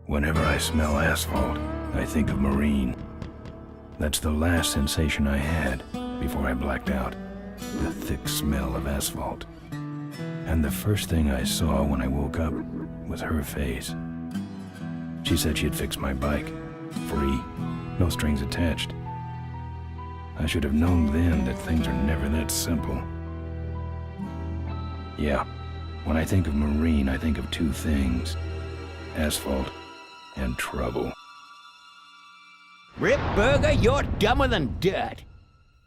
Whenever I smell asphalt, I think of Marine. That's the last sensation I had before I blacked out. The thick smell of asphalt. And the first thing I saw when I woke up was her face. She said she'd fix my bike. Free. No strings attached. I should have known then that things are never that simple. Yeah, when I think of Marine, I think of two things. Asphalt and trouble. Rip Burger, you're dumber than dirt.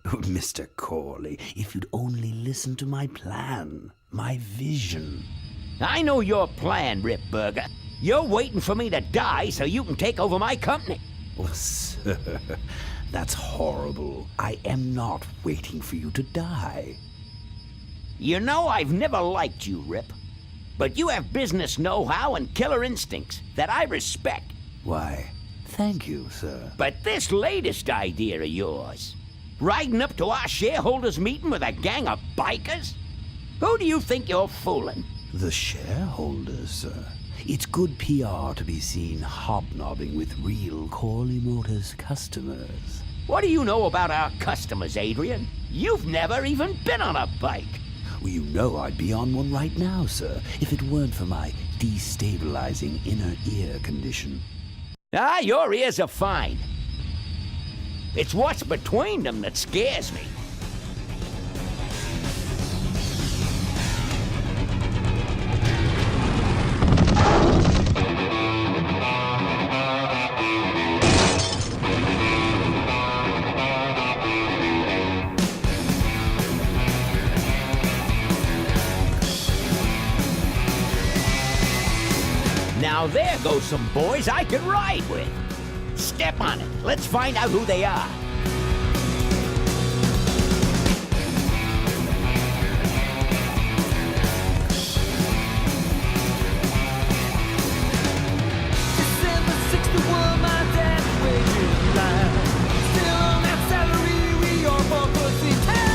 Oh, Mr. Corley, if you'd only listen to my plan, my vision. I know your plan, Rip Burger. You're waiting for me to die so you can take over my company. Oh, sir, that's horrible. I am not waiting for you to die. You know I've never liked you, Rip. But you have business know-how and killer instincts that I respect. Why, thank you, sir. But this latest idea of yours, riding up to our shareholders' meeting with a gang of bikers? Who do you think you're fooling? The shareholders, sir. It's good PR to be seen hobnobbing with real Corley Motors customers. What do you know about our customers, Adrian? You've never even been on a bike. Well, you know I'd be on one right now, sir, if it weren't for my destabilizing inner ear condition. Ah, your ears are fine. It's what's between them that scares me. Now there go some boys I can ride with. Step on it. Let's find out who they are. December 61, my dad wages line. Still on that salary, we all for pussy time.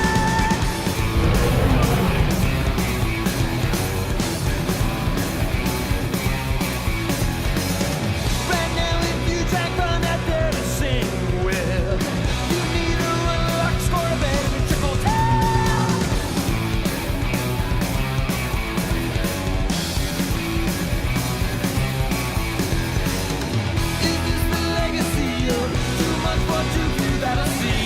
Right now, if you track on that there to sing with, you need a run rocks for a baby triple tail. Is this the legacy or too much for too few that I see?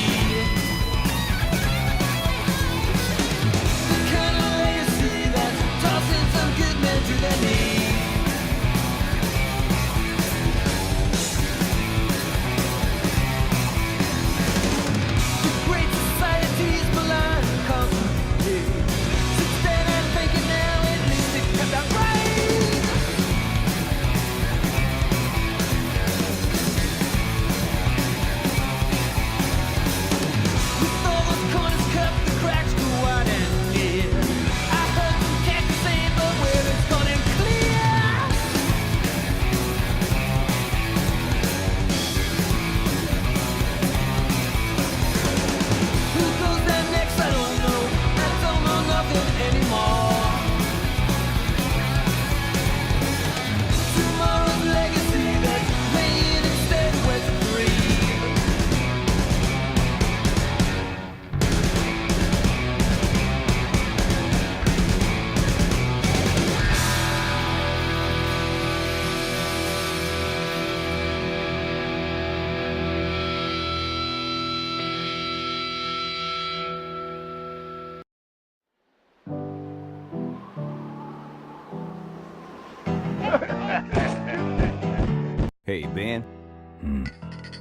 The kind of legacy that's tossing some good men to their knees. The great society's malign constantly. Since then I'm thinking now at least it comes out right. With all those corners cut, the cracks go wide and near. I heard some cats saying, but where it's gone and clear. Who goes down next? I don't know. I don't know nothing anymore. Tomorrow's legacy that's laying instead where to breathe. Hey, Ben.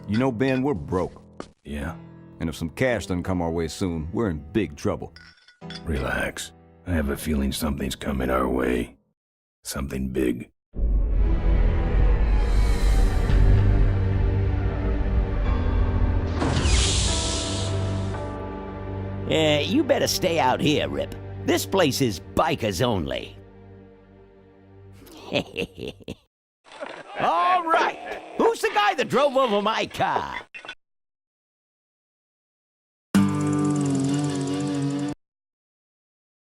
You know, Ben, we're broke. Yeah? And if some cash doesn't come our way soon, we're in big trouble. Relax. I have a feeling something's coming our way. Something big. You better stay out here, Rip. This place is bikers only. All right. Who's the guy that drove over my car?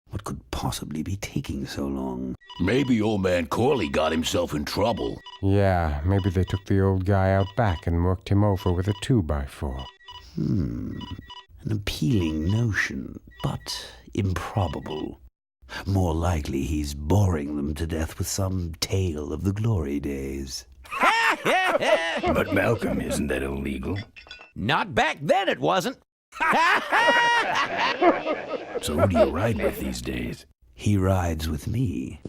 What could possibly be taking so long? Maybe old man Corley got himself in trouble. Yeah, maybe they took the old guy out back and worked him over with a 2x4. An appealing notion, but improbable. More likely he's boring them to death with some tale of the glory days. But Malcolm, isn't that illegal? Not back then, it wasn't. So who do you ride with these days? He rides with me.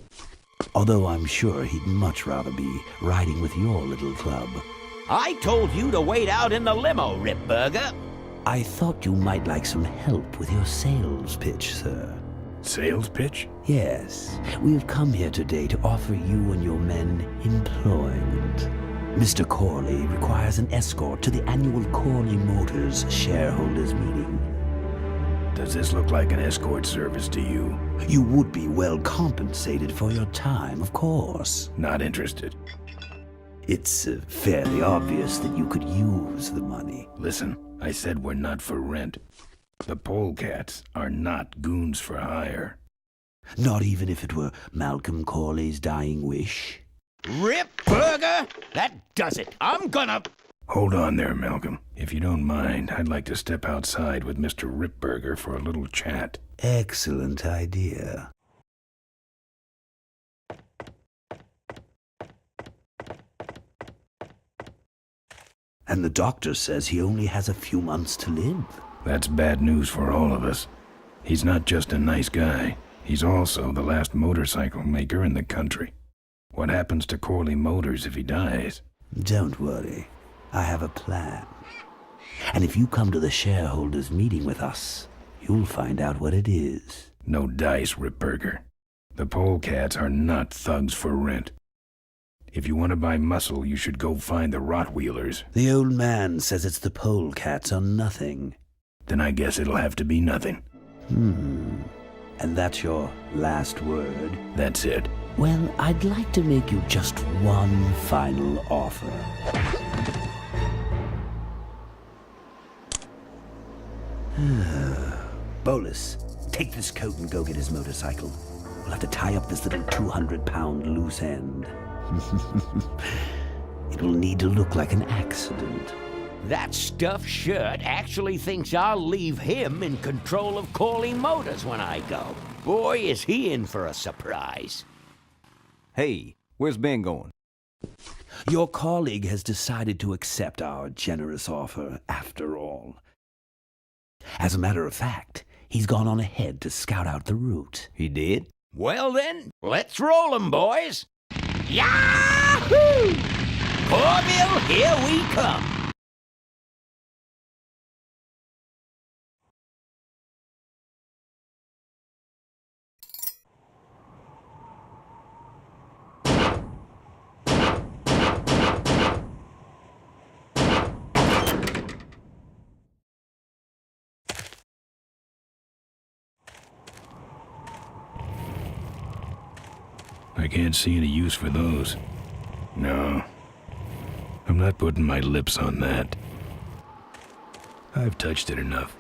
Although I'm sure he'd much rather be riding with your little club. I told you to wait out in the limo, Ripburger. I thought you might like some help with your sales pitch, sir. Sales pitch? Yes, we have come here today to offer you and your men employment. Mr. Corley requires an escort to the annual Corley Motors shareholders meeting. Does this look like an escort service to you? You would be well compensated for your time, of course. Not interested. It's fairly obvious that you could use the money. Listen, I said we're not for rent. The polecats are not goons for hire. Not even if it were Malcolm Corley's dying wish. Ripburger, that does it. I'm gonna... Hold on there, Malcolm. If you don't mind, I'd like to step outside with Mr. Ripburger for a little chat. Excellent idea. And the doctor says he only has a few months to live. That's bad news for all of us. He's not just a nice guy. He's also the last motorcycle maker in the country. What happens to Corley Motors if he dies? Don't worry. I have a plan. And if you come to the shareholders' meeting with us, you'll find out what it is. No dice, Ripburger. The polecats are not thugs for rent. If you want to buy muscle, you should go find the Rottweilers. The old man says it's the polecats or nothing. Then I guess it'll have to be nothing. And that's your last word? That's it. Well, I'd like to make you just one final offer. Bolus, take this coat and go get his motorcycle. We'll have to tie up this little 200-pound loose end. It will need to look like an accident. That stuffed shirt actually thinks I'll leave him in control of Corley Motors when I go. Boy, is he in for a surprise. Hey, where's Ben going? Your colleague has decided to accept our generous offer after all. As a matter of fact, he's gone on ahead to scout out the route. He did? Well then, let's roll 'em, boys. Yahoo! Corville, here we come. I can't see any use for those. No. I'm not putting my lips on that. I've touched it enough.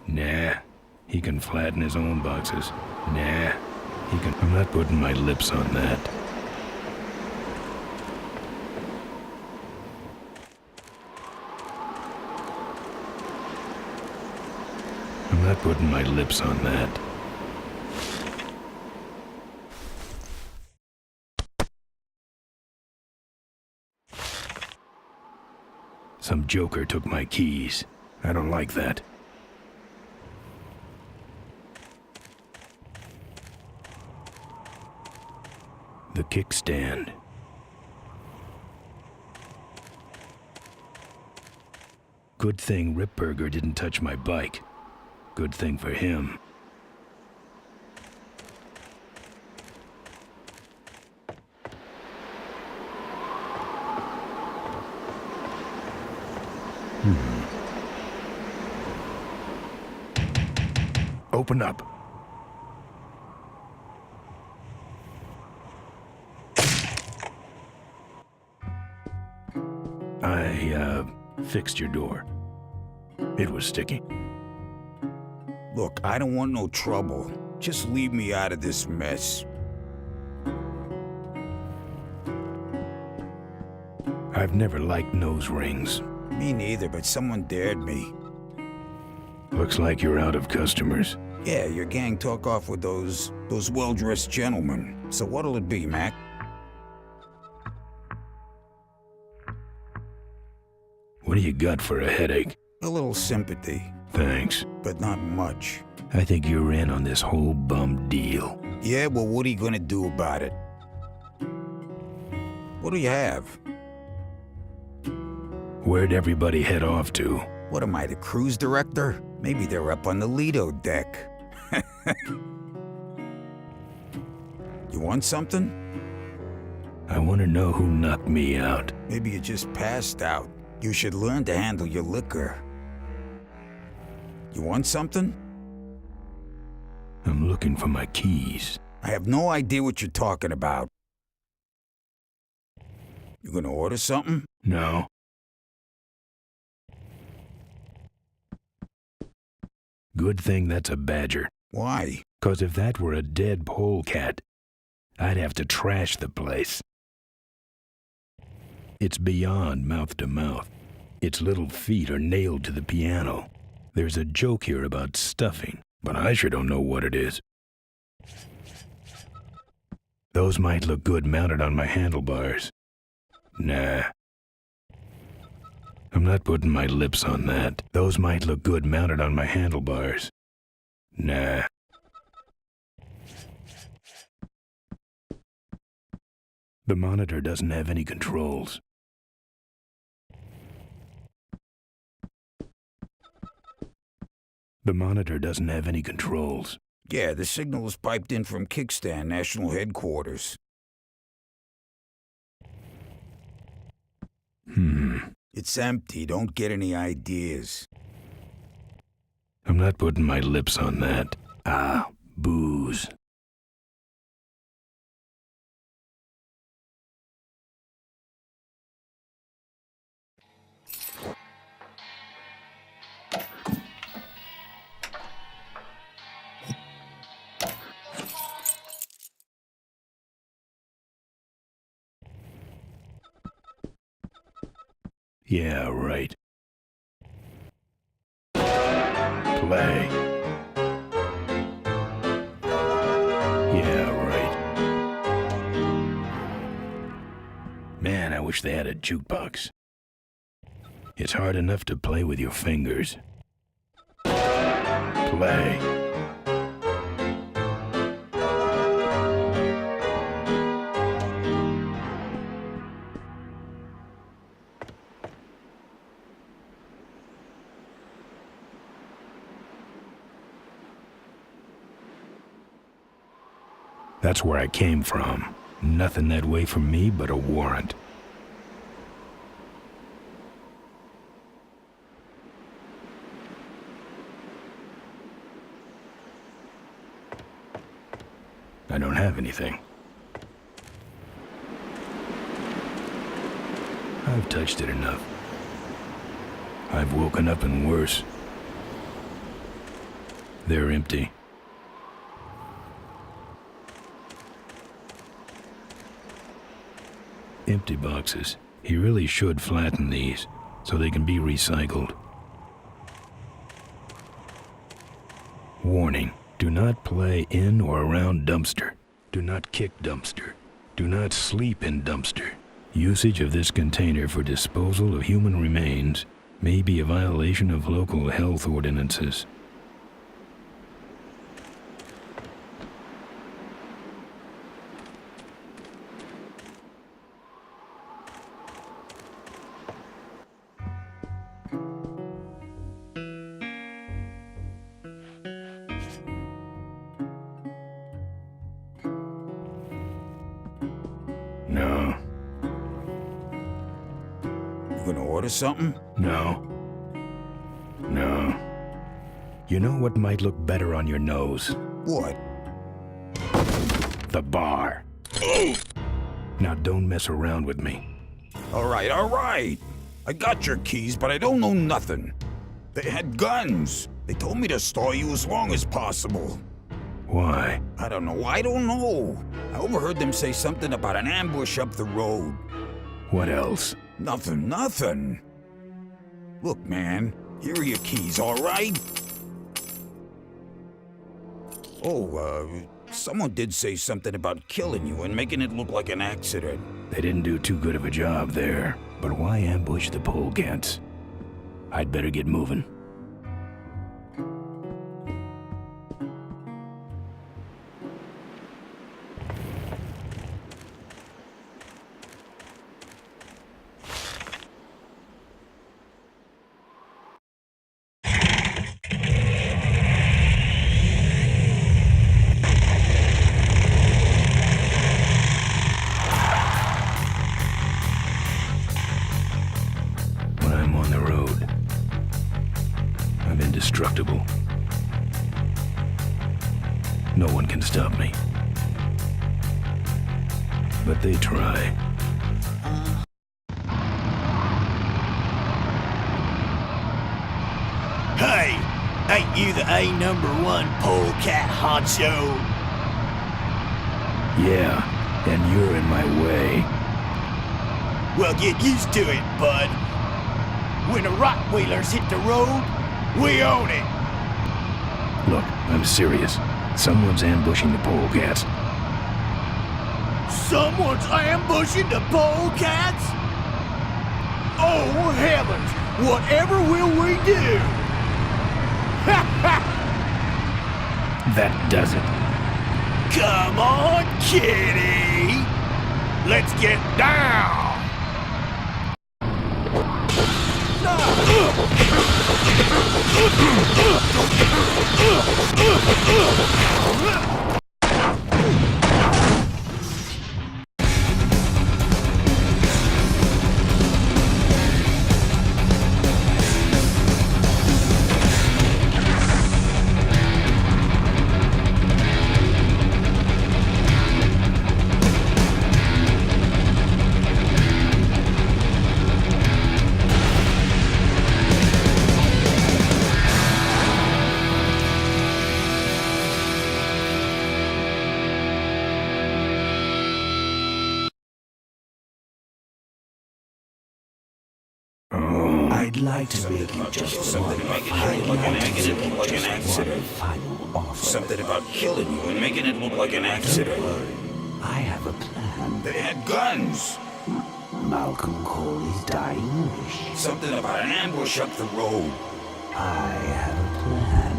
Nah. He can flatten his own boxes. Nah. He can... I'm not putting my lips on that. I'm not putting my lips on that. Some joker took my keys. I don't like that. The kickstand. Good thing Ripburger didn't touch my bike. Good thing for him. Open up. I fixed your door. It was sticky. Look, I don't want no trouble. Just leave me out of this mess. I've never liked nose rings. Me neither, but someone dared me. Looks like you're out of customers. Yeah, your gang took off with those well-dressed gentlemen. So what'll it be, Mac? What do you got for a headache? A little sympathy, Thanks. but not much. I think you're in on this whole bum deal. Yeah, well, what are you gonna do about it? What do you have? Where'd everybody head off to? What am I, the cruise director? Maybe they're up on the Lido deck. You want something? I want to know who knocked me out. Maybe you just passed out. You should learn to handle your liquor. You want something? I'm looking for my keys. I have no idea what you're talking about. You gonna order something? No. Good thing that's a badger. Why? 'Cause if that were a dead polecat, I'd have to trash the place. It's beyond mouth to mouth. Its little feet are nailed to the piano. There's a joke here about stuffing, but I sure don't know what it is. Those might look good mounted on my handlebars. Nah. I'm not putting my lips on that. Those might look good mounted on my handlebars. Nah. The monitor doesn't have any controls. The monitor doesn't have any controls. Yeah, the signal is piped in from Kickstand National Headquarters. It's empty. Don't get any ideas. I'm not putting my lips on that. Ah, booze. Yeah, right. Play. Yeah, right. Man, I wish they had a jukebox. It's hard enough to play with your fingers. Play. That's where I came from. Nothing that way from me but a warrant. I don't have anything. I've touched it enough. I've woken up in worse. They're empty. Empty boxes. He really should flatten these so they can be recycled. Warning. Do not play in or around dumpster. Do not kick dumpster. Do not sleep in dumpster. Usage of this container for disposal of human remains may be a violation of local health ordinances. No. You gonna order something? No. No. You know what might look better on your nose? What? The bar. Now don't mess around with me. All right. I got your keys, but I don't know nothing. They had guns. They told me to stall you as long as possible. Why? I don't know. I overheard them say something about an ambush up the road. What else? Nothing. Look, man, here are your keys, all right? Oh, someone did say something about killing you and making it look like an accident. They didn't do too good of a job there. But why ambush the polecats? I'd better get moving. Indestructible. No one can stop me. But they try. Hey, ain't you the A#1 polecat honcho? Yeah, and you're in my way. Well, get used to it, bud. When the Rockwheelers hit the road, we own it! Look, I'm serious. Someone's ambushing the polecats. Someone's ambushing the polecats? Oh, heavens! Whatever will we do? That does it. Come on, kitty! Let's get down! I'd like to make you just one final offer. Something about killing you and making it look like an accident. I have a plan. They had guns. Malcolm Corley's dying wish. Something about an ambush up the road. I have a plan.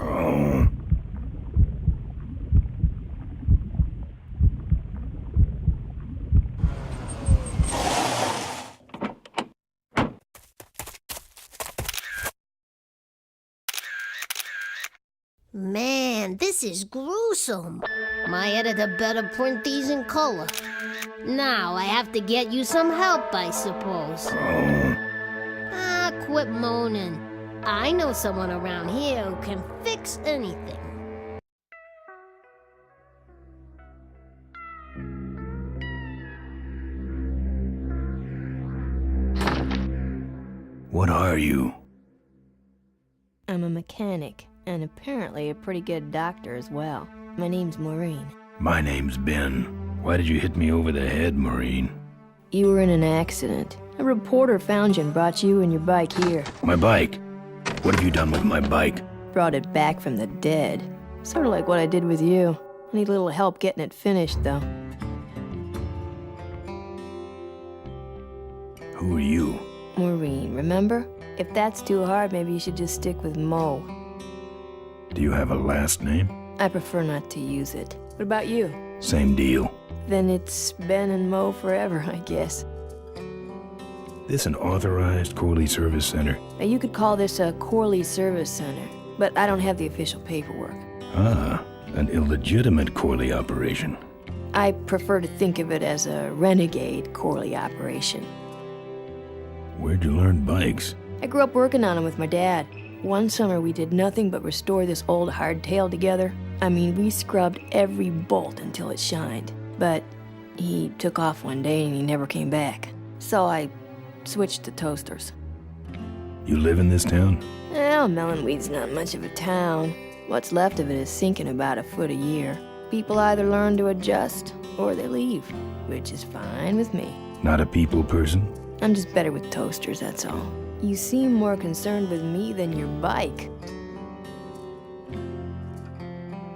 Oh. Man, this is gruesome. My editor better print these in color. Now I have to get you some help, I suppose. Ah, quit moaning. I know someone around here who can fix anything. What are you? I'm a mechanic, and apparently a pretty good doctor as well. My name's Maureen. My name's Ben. Why did you hit me over the head, Maureen? You were in an accident. A reporter found you and brought you and your bike here. My bike? What have you done with my bike? Brought it back from the dead. Sort of like what I did with you. I need a little help getting it finished, though. Who are you? Maureen, remember? If that's too hard, maybe you should just stick with Mo. Do you have a last name? I prefer not to use it. What about you? Same deal. Then it's Ben and Mo forever, I guess. This an authorized Corley Service Center? Now, you could call this a Corley Service Center, but I don't have the official paperwork. Ah, an illegitimate Corley operation. I prefer to think of it as a renegade Corley operation. Where'd you learn bikes? I grew up working on them with my dad. One summer we did nothing but restore this old hardtail together. I mean, we scrubbed every bolt until it shined. But he took off one day and he never came back. So I switched to toasters. You live in this town? Well, Melonweed's not much of a town. What's left of it is sinking about a foot a year. People either learn to adjust, or they leave, which is fine with me. Not a people person? I'm just better with toasters, that's all. You seem more concerned with me than your bike.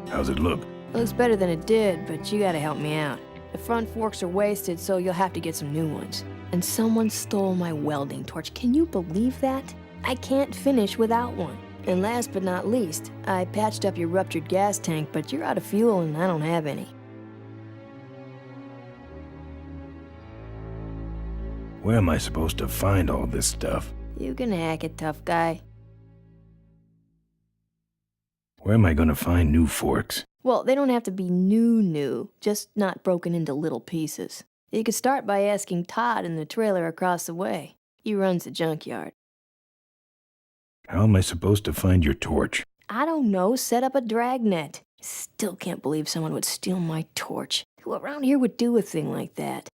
How's it look? It looks better than it did, but you gotta help me out. The front forks are wasted, so you'll have to get some new ones. And someone stole my welding torch. Can you believe that? I can't finish without one. And last but not least, I patched up your ruptured gas tank, but you're out of fuel and I don't have any. Where am I supposed to find all this stuff? You can hack it, tough guy. Where am I gonna find new forks? Well, they don't have to be new, just not broken into little pieces. You could start by asking Todd in the trailer across the way. He runs the junkyard. How am I supposed to find your torch? I don't know, set up a dragnet. Still can't believe someone would steal my torch. Who around here would do a thing like that?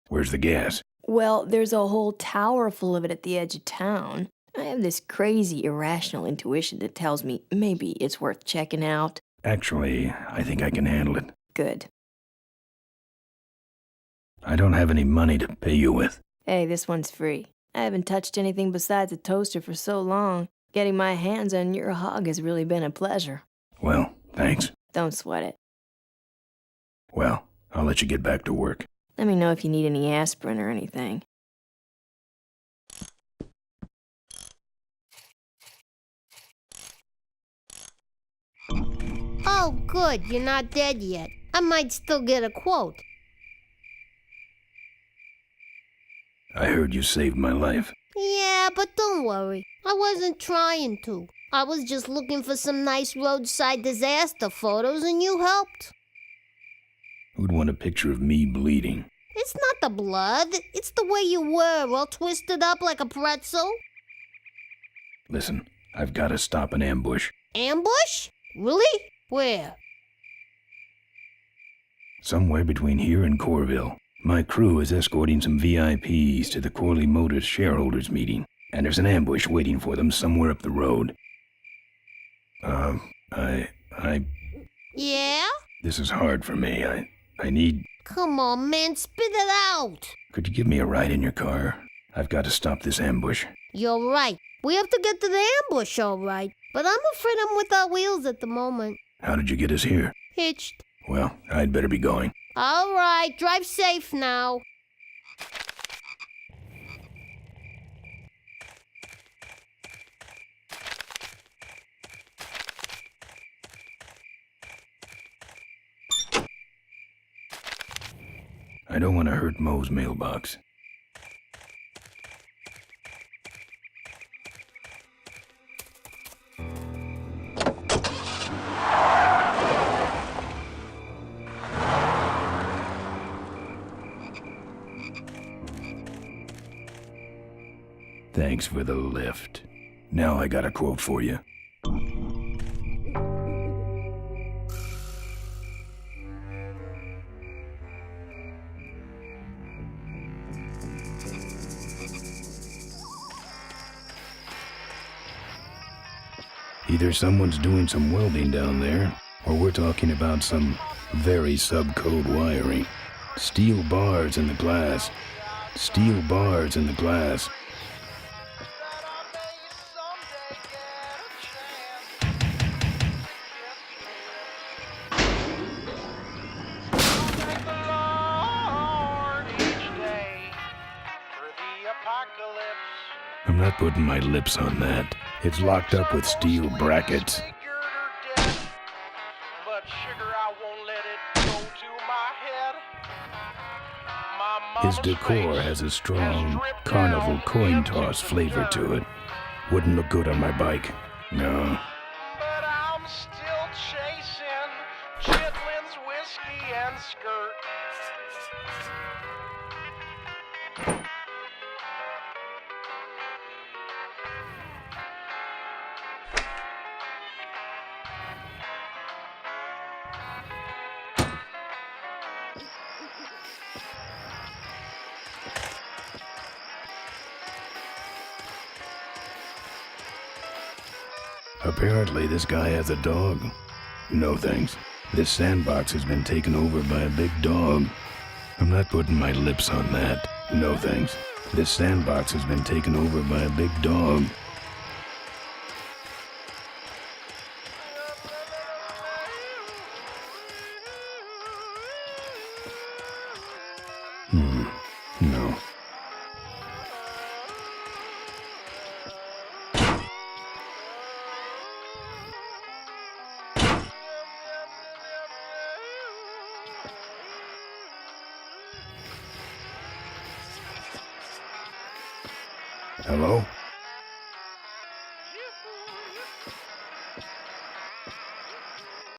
Where's the gas? Well, there's a whole tower full of it at the edge of town. I have this crazy, irrational intuition that tells me maybe it's worth checking out. Actually, I think I can handle it. Good. I don't have any money to pay you with. Hey, this one's free. I haven't touched anything besides a toaster for so long. Getting my hands on your hog has really been a pleasure. Well, thanks. Don't sweat it. Well, I'll let you get back to work. Let me know if you need any aspirin or anything. Oh, good, you're not dead yet. I might still get a quote. I heard you saved my life. Yeah, but don't worry. I wasn't trying to. I was just looking for some nice roadside disaster photos and you helped. Who'd want a picture of me bleeding? It's not the blood. It's the way you were, all twisted up like a pretzel. Listen, I've got to stop an ambush. Ambush? Really? Where? Somewhere between here and Corville. My crew is escorting some VIPs to the Corley Motors shareholders meeting, and there's an ambush waiting for them somewhere up the road. Yeah? This is hard for me. I need... Come on, man, spit it out. Could you give me a ride in your car? I've got to stop this ambush. You're right. We have to get to the ambush, all right. But I'm afraid I'm without wheels at the moment. How did you get us here? Hitched. Well, I'd better be going. All right, drive safe now. I don't want to hurt Moe's mailbox. Thanks for the lift. Now I got a quote for you. Either someone's doing some welding down there, or we're talking about some very sub-code wiring. Steel bars in the glass. Steel bars in the glass. I'm not putting my lips on that. It's locked up with steel brackets. His decor has a strong carnival coin toss flavor to it. Wouldn't look good on my bike. No. But I'm still chasing Chitlin's whiskey and skirt. Apparently this guy has a dog. No thanks. This sandbox has been taken over by a big dog. I'm not putting my lips on that. No thanks. This sandbox has been taken over by a big dog. No. Hello?